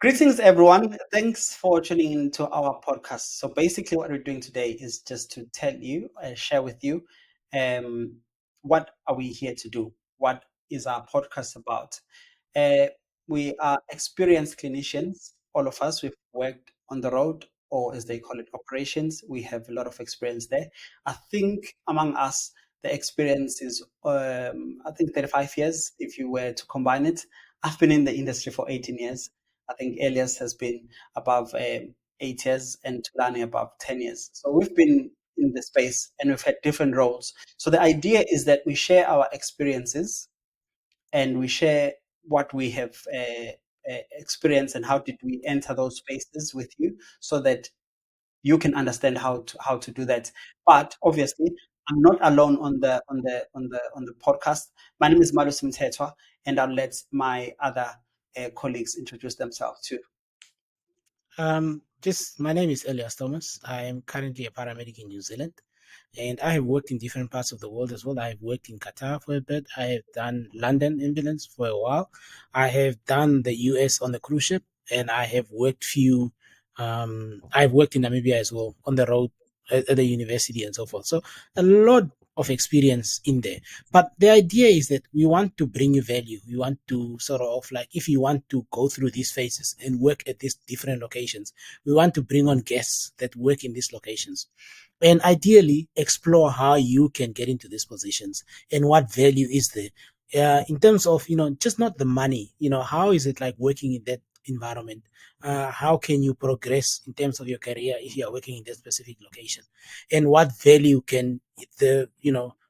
Greetings, everyone. Thanks for tuning in to our podcast. So, basically, what we're doing today is just to tell you and share with you um, what are we here to do? What is our podcast about? Uh, we are experienced clinicians. All of us, we've worked on the road, or as they call it, operations. We have a lot of experience there. I think among us, the experience is, I think, 35 years if you were to combine it. I've been in the industry for 18 years. I think Elias has been above 8 years and Tulani above 10 years. So we've been in the space and we've had different roles. So the idea is that we share our experiences and we share what we have experienced and how did we enter those spaces with you so that you can understand how to do that. But obviously, I'm not alone on the podcast. My name is Malus Mtetwa, and I'll let my other colleagues introduce themselves too. Just my name is Elias Thomas. I am currently a paramedic in New Zealand, and I have worked in different parts of the world as well. I have worked in Qatar for a bit. I have done London ambulance for a while. I have done the US on the cruise ship, and I have worked few. I've worked in Namibia as well on the road at the university and so forth. So a lot of experience in there. But the idea is that we want to bring you value. We want to sort of like, if you want to go through these phases and work at these different locations, we want to bring on guests that work in these locations and ideally explore how you can get into these positions and what value is there in terms of just not the money. How is it like working in that environment? How can you progress in terms of your career if you are working in that specific location, and what value can the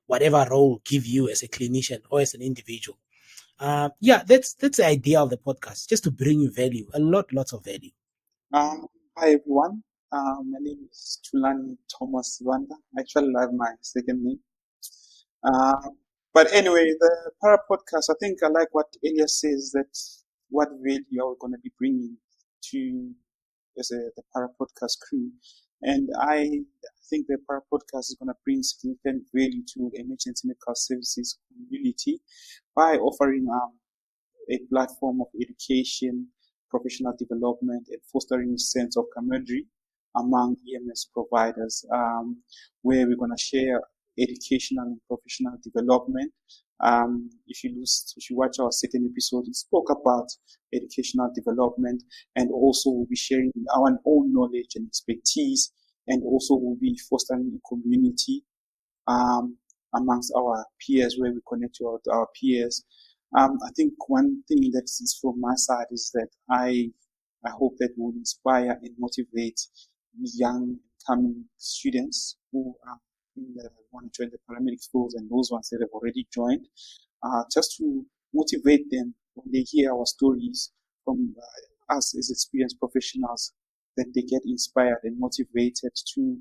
whatever role give you as a clinician or as an individual? Yeah, that's the idea of the podcast, just to bring you value, lots of value. Hi everyone. My name is Tulani Thomas Wanda. I actually love my second name. Uh, but anyway, the Para podcast, I think I like what Elias says, that what value are we going to be bringing to the Para podcast crew. And I think the Para podcast is going to bring significant value to the emergency medical services community by offering a platform of education, professional development, and fostering a sense of camaraderie among EMS providers, where we're going to share educational and professional development. If you watch our second episode, we spoke about educational development, and also we'll be sharing our own knowledge and expertise, and also we'll be fostering a community amongst our peers, where we connect to our peers. I think one thing that is from my side is that I hope that will inspire and motivate young coming students who are want to join the paramedic schools, and those ones that have already joined, just to motivate them when they hear our stories from us as experienced professionals, that they get inspired and motivated to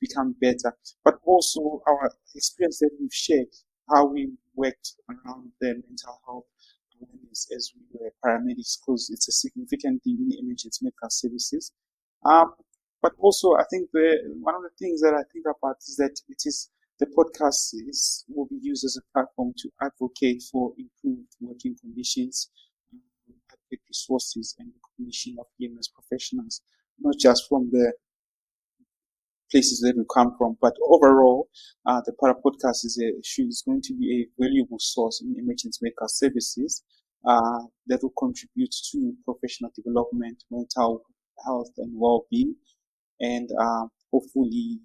become better. But also our experience that we've shared, how we worked around the mental health awareness as we were paramedics, because it's a significant thing in emergency medical services. But also, I think one of the things that I think about is that the podcast will be used as a platform to advocate for improved working conditions, adequate resources, and recognition of EMS professionals, not just from the places that we come from, but overall, the Para Podcast is going to be a valuable source in emergency medical services that will contribute to professional development, mental health, and well-being, and hopefully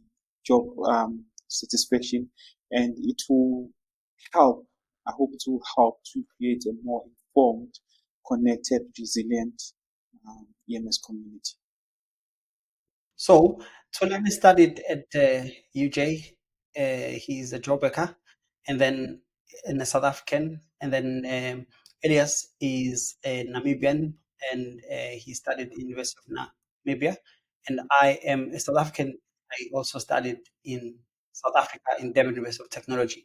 job satisfaction. And it will help. I hope it will help to create a more informed, connected, resilient EMS community. So Tolani studied at UJ. He's a job worker, and then in a South African, and then Elias is a Namibian, and he studied in University of Namibia. And I am a South African. I also studied in South Africa in Durban University of Technology.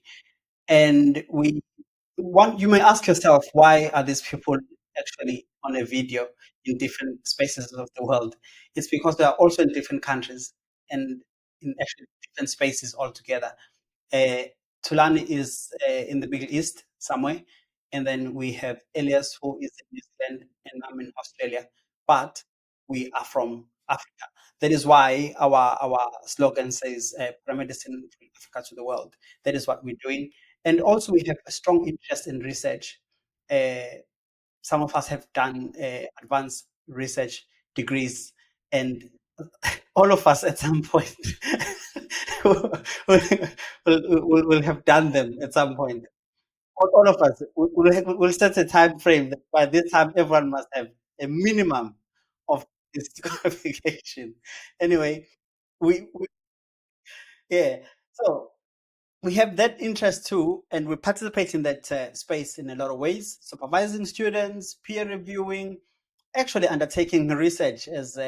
And you may ask yourself, why are these people actually on a video in different spaces of the world? It's because they are also in different countries and in actually different spaces altogether. Uh, Tulani is in the Middle East somewhere, and then we have Elias, who is in New Zealand, and I'm in Australia. Australia, but we are from Africa. That is why our slogan says paramedicine from Africa to the world. That is what we're doing. And also, we have a strong interest in research. Some of us have done advanced research degrees, and all of us at some point will, will have done them at some point. All of us will set a time frame that by this time everyone must have a minimum of this qualification. Anyway, we yeah. So we have that interest too, and we participate in that space in a lot of ways, supervising students, peer reviewing, actually undertaking research as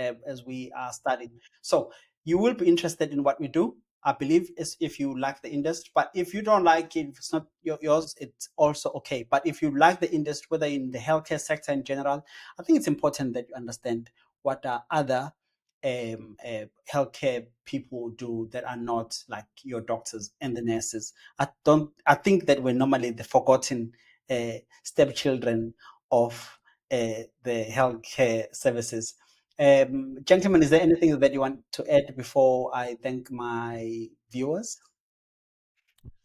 we are studying. So you will be interested in what we do. I believe is if you like the industry, but if you don't like it, if it's not yours, it's also okay. But if you like the industry, whether in the healthcare sector in general, I think it's important that you understand what are other healthcare people do that are not like your doctors and the nurses. I think that we're normally the forgotten stepchildren of the healthcare services. Gentlemen, is there anything that you want to add before I thank my viewers?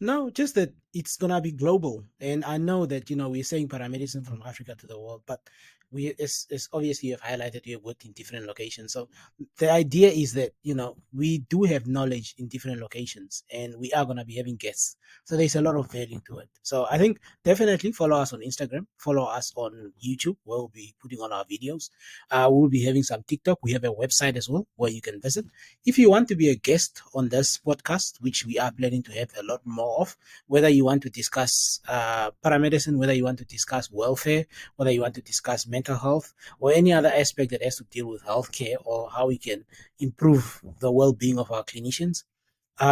No, just that it's gonna be global, and I know that we're saying paramedicine from Africa to the world, but it's obviously you've highlighted you have worked in different locations. So the idea is that we do have knowledge in different locations, and we are gonna be having guests. So there's a lot of value to it. So I think definitely follow us on Instagram, follow us on YouTube, where we'll be putting on our videos. We'll be having some TikTok. We have a website as well where you can visit. If you want to be a guest on this podcast, which we are planning to have a lot more of, whether you want to discuss paramedicine, whether you want to discuss welfare, whether you want to discuss mental health, or any other aspect that has to deal with healthcare or how we can improve the well-being of our clinicians,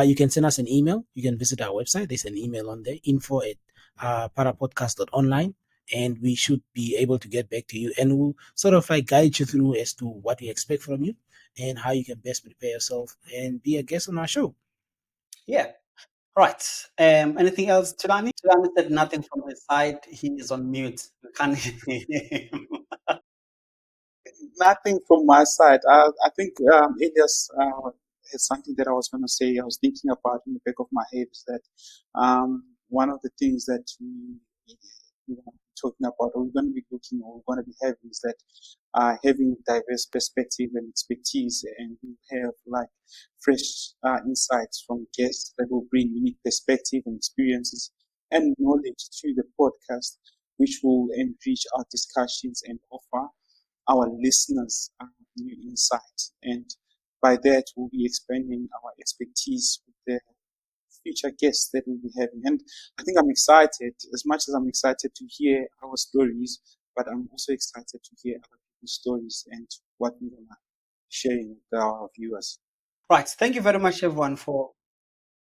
you can send us an email. You can visit our website. There's an email on there, info@parapodcast.online, and we should be able to get back to you, and we'll sort of like guide you through as to what we expect from you and how you can best prepare yourself and be a guest on our show. Yeah. Right. Anything else, Tulani? Tulani said nothing from his side. He is on mute. We can't hear him. Nothing from my side. I think Elias has something that I was going to say. I was thinking about in the back of my head is that one of the things that we are talking about, or we're going to be looking, or we're going to be having, is that having diverse perspective and expertise, and we have like fresh insights from guests that will bring unique perspective and experiences and knowledge to the podcast, which will enrich our discussions and offer our listeners new insight. And by that, we'll be expanding our expertise with the future guests that we'll be having. And I think I'm excited, as much as I'm excited to hear our stories, but I'm also excited to hear other people's stories and what we're going to sharing with our viewers. Right. Thank you very much, everyone, for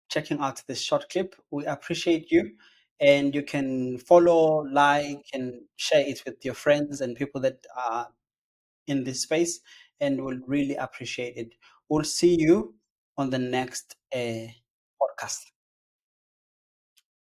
checking out this short clip. We appreciate you. And you can follow, like, and share it with your friends and people that are in this space, and we'll really appreciate it. We'll see you on the next podcast.